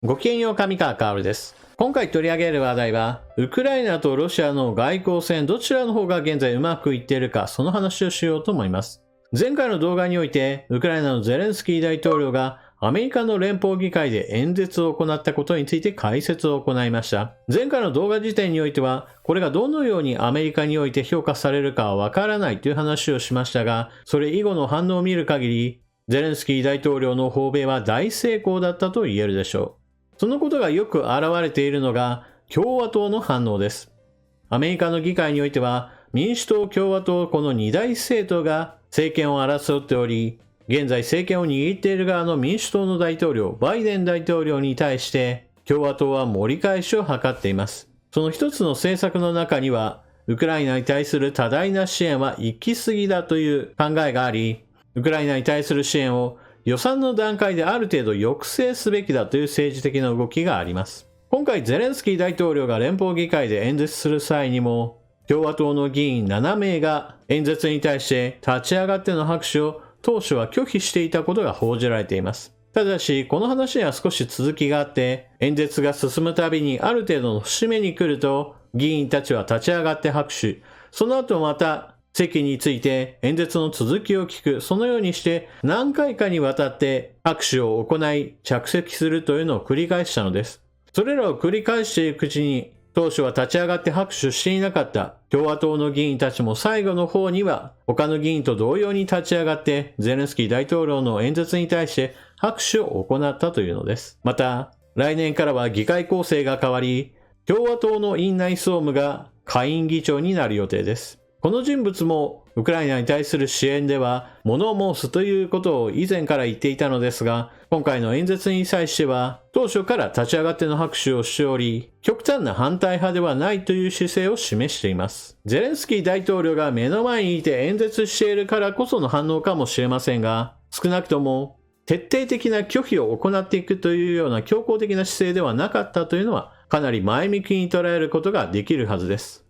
ごきげんよう、上川薫です。今回取り上げる話題は、ウクライナとロシアの外交戦どちらの方が現在うまくいっているか、その話をしようと思います。前回の動画において、ウクライナのゼレンスキー大統領がアメリカの連邦議会で演説を行ったことについて解説を行いました。前回の動画時点においては、これがどのようにアメリカにおいて評価されるかはわからないという話をしましたが、それ以後の反応を見る限り、ゼレンスキー大統領の訪米は大成功だったと言えるでしょう。そのことがよく現れているのが共和党の反応です。アメリカの議会においては民主党、共和党この二大政党が政権を争っており、現在政権を握っている側の民主党の大統領、バイデン大統領に対して共和党は盛り返しを図っています。その一つの政策の中には、ウクライナに対する多大な支援は行き過ぎだという考えがあり、ウクライナに対する支援を予算の段階である程度抑制すべきだという政治的な動きがあります。今回ゼレンスキー大統領が連邦議会で演説する際にも、共和党の議員7名が演説に対して立ち上がっての拍手を当初は拒否していたことが報じられています。ただし、この話には少し続きがあって、演説が進むたびにある程度の節目に来ると、議員たちは立ち上がって拍手、その後また席について演説の続きを聞く、そのようにして何回かにわたって拍手を行い着席するというのを繰り返したのです。それらを繰り返していくうちに、当初は立ち上がって拍手していなかった共和党の議員たちも最後の方には他の議員と同様に立ち上がってゼレンスキー大統領の演説に対して拍手を行ったというのです。また、来年からは議会構成が変わり、共和党の院内総務が下院議長になる予定です。この人物もウクライナに対する支援では物申すということを以前から言っていたのですが、今回の演説に際しては当初から立ち上がっての拍手をしており、極端な反対派ではないという姿勢を示しています。ゼレンスキー大統領が目の前にいて演説しているからこその反応かもしれませんが、少なくとも徹底的な拒否を行っていくというような強硬的な姿勢ではなかったというのはかなり前向きに捉えることができるはずです。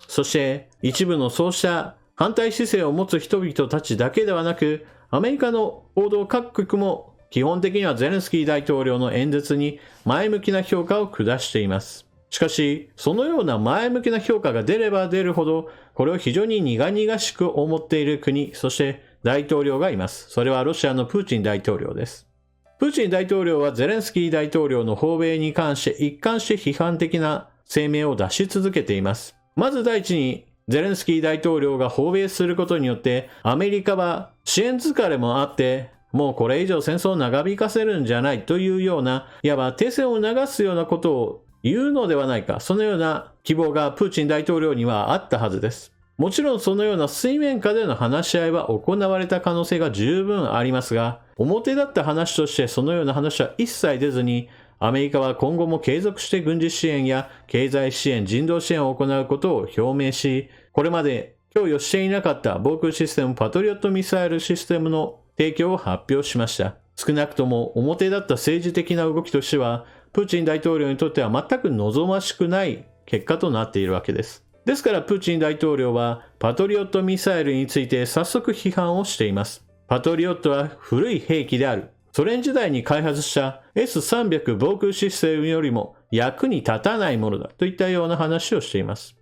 そして一部のそうした反対姿勢を持つ人々たちだけではなく、アメリカの報道各国も基本的にはゼレンスキー大統領の演説に前向きな評価を下しています。しかし、そのような前向きな評価が出れば出るほど、これを非常に苦々しく思っている国、そして大統領がいます。それはロシアのプーチン大統領です。プーチン大統領はゼレンスキー大統領の訪米に関して一貫して批判的な声明を出し続けています。まず第一に、ゼレンスキー大統領が訪米することによって、アメリカは支援疲れもあって、もうこれ以上戦争を長引かせるんじゃないというような、いわば停戦を促すようなことを言うのではないか、そのような希望がプーチン大統領にはあったはずです。もちろんそのような水面下での話し合いは行われた可能性が十分ありますが、表立った話としてそのような話は一切出ずに、アメリカは今後も継続して軍事支援や経済支援、人道支援を行うことを表明し、これまで供与していなかった防空システムパトリオットミサイルシステムの提供を発表しました。少なくとも表立った政治的な動きとしては、プーチン大統領にとっては全く望ましくない結果となっているわけです。ですからプーチン大統領はパトリオットミサイルについて早速批判をしています。パトリオットは古い兵器である。ソ連時代に開発した S300 防空システムよりも役に立たないものだといったような話をしています。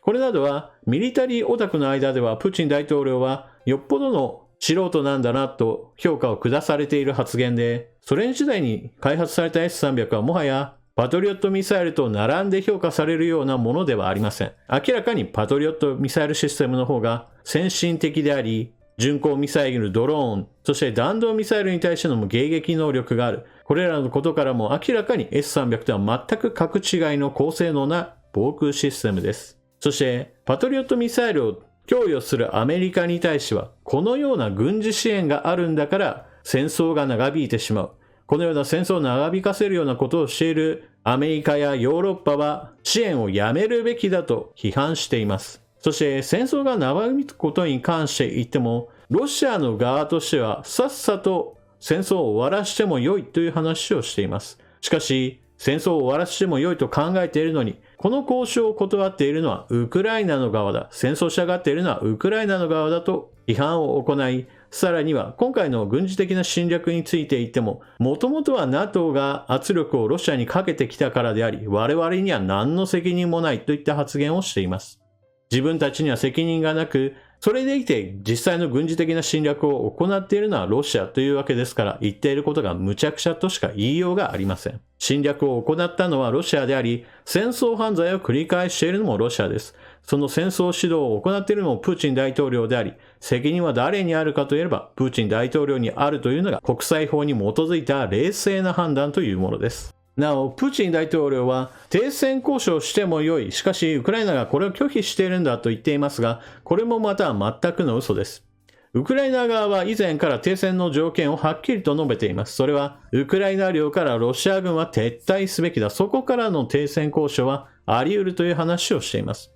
これなどはミリタリーオタクの間ではプーチン大統領はよっぽどの素人なんだなと評価を下されている発言で、ソ連時代に開発された S300 はもはやパトリオットミサイルと並んで評価されるようなものではありません。明らかにパトリオットミサイルシステムの方が先進的であり、巡航ミサイル、ドローン、そして弾道ミサイルに対しての迎撃能力がある。これらのことからも明らかに S300 とは全く格違いの高性能な防空システムです。そして、パトリオットミサイルを供与するアメリカに対しては、このような軍事支援があるんだから戦争が長引いてしまう。このような戦争を長引かせるようなことをしているアメリカやヨーロッパは支援をやめるべきだと批判しています。そして戦争が長引くことに関して言っても、ロシアの側としてはさっさと戦争を終わらしても良いという話をしています。しかし、戦争を終わらしても良いと考えているのに、この交渉を断っているのはウクライナの側だ。戦争をしたがっているのはウクライナの側だと批判を行い、さらには今回の軍事的な侵略について言っても、もともとは NATO が圧力をロシアにかけてきたからであり、我々には何の責任もないといった発言をしています。自分たちには責任がなく、それでいて実際の軍事的な侵略を行っているのはロシアというわけですから、言っていることが無茶苦茶としか言いようがありません。侵略を行ったのはロシアであり、戦争犯罪を繰り返しているのもロシアです。その戦争指導を行っているのもプーチン大統領であり、責任は誰にあるかといえば、プーチン大統領にあるというのが国際法に基づいた冷静な判断というものです。なお、プーチン大統領は停戦交渉しても良い、しかしウクライナがこれを拒否しているんだと言っていますが、これもまた全くの嘘です。ウクライナ側は以前から停戦の条件をはっきりと述べています。それは、ウクライナ領からロシア軍は撤退すべきだ。そこからの停戦交渉はあり得るという話をしています。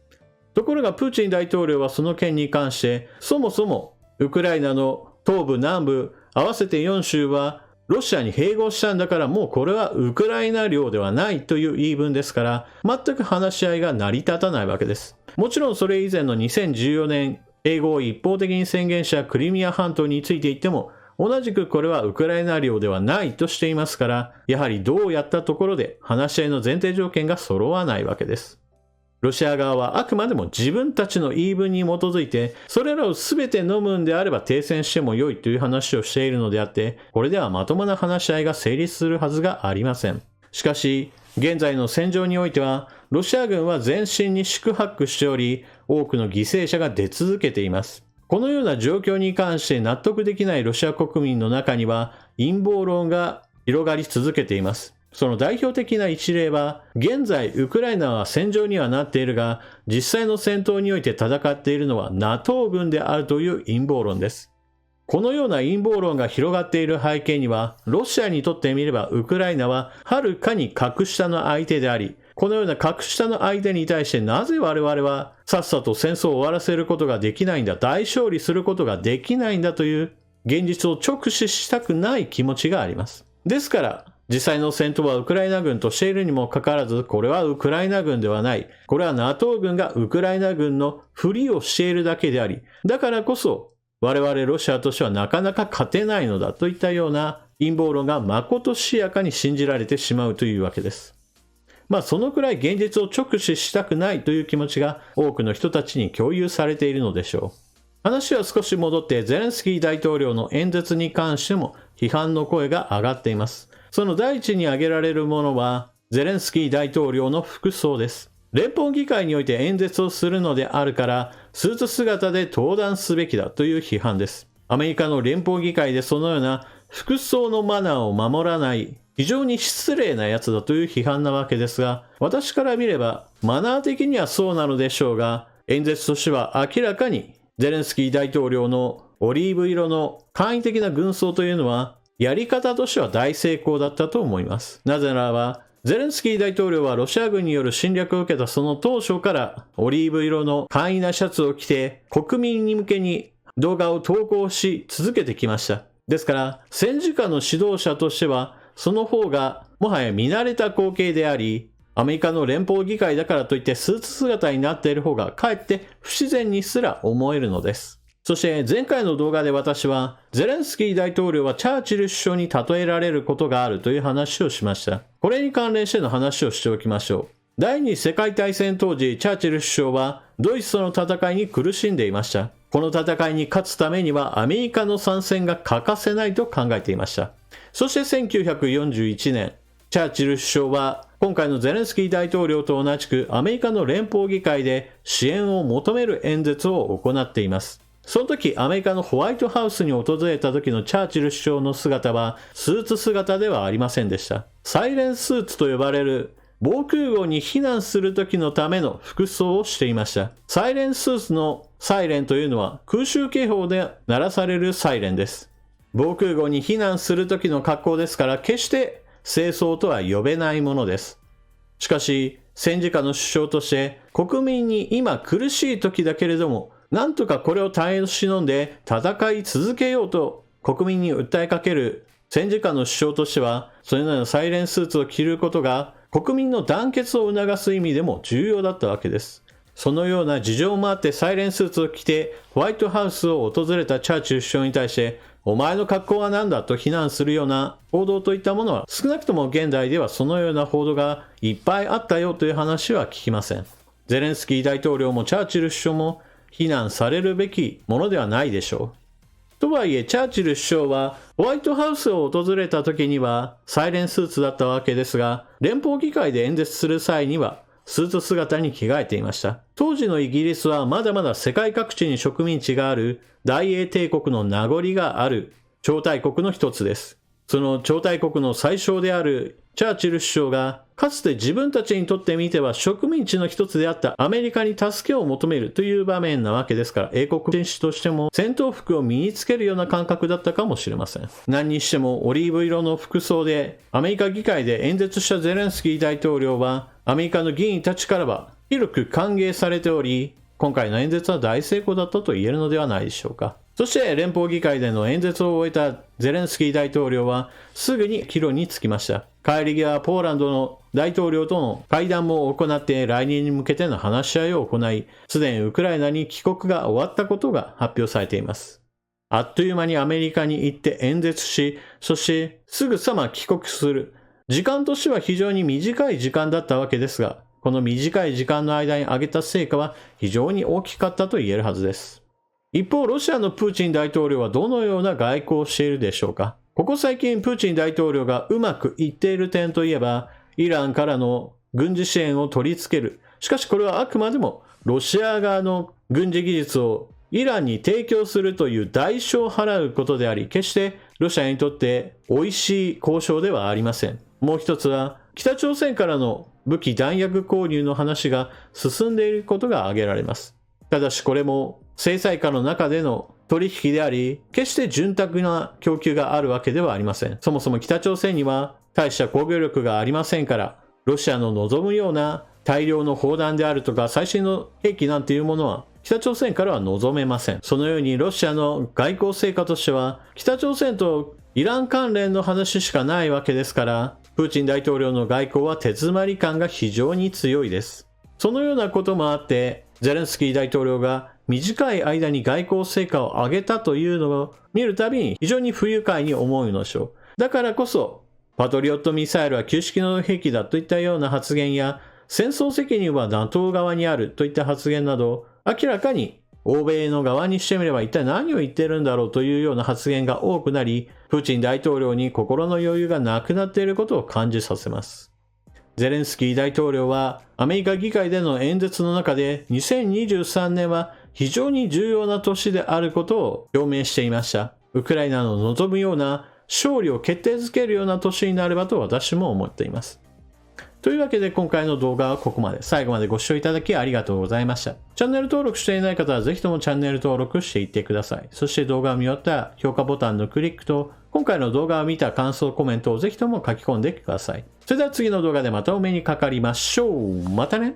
ところがプーチン大統領はその件に関して、そもそもウクライナの東部南部合わせて4州はロシアに併合したんだから、もうこれはウクライナ領ではないという言い分ですから、全く話し合いが成り立たないわけです。もちろんそれ以前の2014年併合を一方的に宣言したクリミア半島について言っても、同じくこれはウクライナ領ではないとしていますから、やはりどうやったところで話し合いの前提条件が揃わないわけです。ロシア側はあくまでも自分たちの言い分に基づいて、それらを全て飲むんであれば停戦しても良いという話をしているのであって、これではまともな話し合いが成立するはずがありません。しかし、現在の戦場においては、ロシア軍は前進に四苦八苦しており、多くの犠牲者が出続けています。このような状況に関して納得できないロシア国民の中には、陰謀論が広がり続けています。その代表的な一例は、現在ウクライナは戦場にはなっているが、実際の戦闘において戦っているのは NATO 軍であるという陰謀論です。このような陰謀論が広がっている背景には、ロシアにとってみればウクライナははるかに格下の相手であり、このような格下の相手に対してなぜ我々はさっさと戦争を終わらせることができないんだ、大勝利することができないんだという現実を直視したくない気持ちがあります。ですから、実際の戦闘はウクライナ軍としているにもかかわらず、これはウクライナ軍ではない。これは NATO 軍がウクライナ軍のふりをしているだけであり、だからこそ我々ロシアとしてはなかなか勝てないのだといったような陰謀論がまことしやかに信じられてしまうというわけです。そのくらい現実を直視したくないという気持ちが多くの人たちに共有されているのでしょう。話は少し戻ってゼレンスキー大統領の演説に関しても批判の声が上がっています。その第一に挙げられるものは、ゼレンスキー大統領の服装です。連邦議会において演説をするのであるから、スーツ姿で登壇すべきだという批判です。アメリカの連邦議会でそのような服装のマナーを守らない、非常に失礼なやつだという批判なわけですが、私から見れば、マナー的にはそうなのでしょうが、演説としては明らかに、ゼレンスキー大統領のオリーブ色の簡易的な軍装というのは、やり方としては大成功だったと思います。なぜならば、ゼレンスキー大統領はロシア軍による侵略を受けたその当初からオリーブ色の簡易なシャツを着て国民に向けに動画を投稿し続けてきました。ですから、戦時下の指導者としてはその方がもはや見慣れた光景であり、アメリカの連邦議会だからといってスーツ姿になっている方がかえって不自然にすら思えるのです。そして前回の動画で私はゼレンスキー大統領はチャーチル首相に例えられることがあるという話をしました。これに関連しての話をしておきましょう。第二次世界大戦当時、チャーチル首相はドイツとの戦いに苦しんでいました。この戦いに勝つためにはアメリカの参戦が欠かせないと考えていました。そして1941年、チャーチル首相は今回のゼレンスキー大統領と同じくアメリカの連邦議会で支援を求める演説を行っています。その時、アメリカのホワイトハウスに訪れた時のチャーチル首相の姿は、スーツ姿ではありませんでした。サイレンスーツと呼ばれる、防空壕に避難する時のための服装をしていました。サイレンスーツのサイレンというのは、空襲警報で鳴らされるサイレンです。防空壕に避難する時の格好ですから、決して正装とは呼べないものです。しかし、戦時下の首相として、国民に今苦しい時だけれども、なんとかこれを耐え忍んで戦い続けようと国民に訴えかける戦時下の首相としては、そのようなサイレンスーツを着ることが国民の団結を促す意味でも重要だったわけです。そのような事情もあってサイレンスーツを着てホワイトハウスを訪れたチャーチル首相に対してお前の格好は何だと非難するような報道といったものは少なくとも現代ではそのような報道がいっぱいあったよという話は聞きません。ゼレンスキー大統領もチャーチル首相も非難されるべきものではないでしょう。とはいえチャーチル首相はホワイトハウスを訪れた時にはサイレンスーツだったわけですが、連邦議会で演説する際にはスーツ姿に着替えていました。当時のイギリスはまだまだ世界各地に植民地がある大英帝国の名残がある超大国の一つです。その超大国の最小であるチャーチル首相がかつて自分たちにとってみては植民地の一つであったアメリカに助けを求めるという場面なわけですから、英国人士としても戦闘服を身につけるような感覚だったかもしれません。何にしてもオリーブ色の服装でアメリカ議会で演説したゼレンスキー大統領はアメリカの議員たちからは広く歓迎されており、今回の演説は大成功だったと言えるのではないでしょうか。そして連邦議会での演説を終えたゼレンスキー大統領はすぐに帰路に着きました。帰り際ポーランドの大統領との会談も行って来年に向けての話し合いを行い、すでにウクライナに帰国が終わったことが発表されています。あっという間にアメリカに行って演説し、そしてすぐさま帰国する。時間としては非常に短い時間だったわけですが、この短い時間の間に上げた成果は非常に大きかったと言えるはずです。一方、ロシアのプーチン大統領はどのような外交をしているでしょうか。ここ最近プーチン大統領がうまくいっている点といえば、イランからの軍事支援を取り付ける。しかしこれはあくまでもロシア側の軍事技術をイランに提供するという代償を払うことであり、決してロシアにとって美味しい交渉ではありません。もう一つは、北朝鮮からの武器弾薬購入の話が進んでいることが挙げられます。ただしこれも制裁下の中での取引であり、決して潤沢な供給があるわけではありません。そもそも北朝鮮には大した工業力がありませんから、ロシアの望むような大量の砲弾であるとか最新の兵器なんていうものは北朝鮮からは望めません。そのようにロシアの外交成果としては北朝鮮とイラン関連の話しかないわけですから、プーチン大統領の外交は手詰まり感が非常に強いです。そのようなこともあって、ゼレンスキー大統領が短い間に外交成果を上げたというのを見るたびに非常に不愉快に思うのでしょう。だからこそ、パトリオットミサイルは旧式の兵器だといったような発言や、戦争責任は NATO 側にあるといった発言など、明らかに欧米の側にしてみれば一体何を言ってるんだろうというような発言が多くなり、プーチン大統領に心の余裕がなくなっていることを感じさせます。ゼレンスキー大統領はアメリカ議会での演説の中で2023年は非常に重要な年であることを表明していました。ウクライナの望むような勝利を決定づけるような年になればと私も思っています。というわけで今回の動画はここまで。最後までご視聴いただきありがとうございました。チャンネル登録していない方はぜひともチャンネル登録していってください。そして動画を見終わったら評価ボタンのクリックと今回の動画を見た感想コメントをぜひとも書き込んでください。それでは次の動画でまたお目にかかりましょう。またね。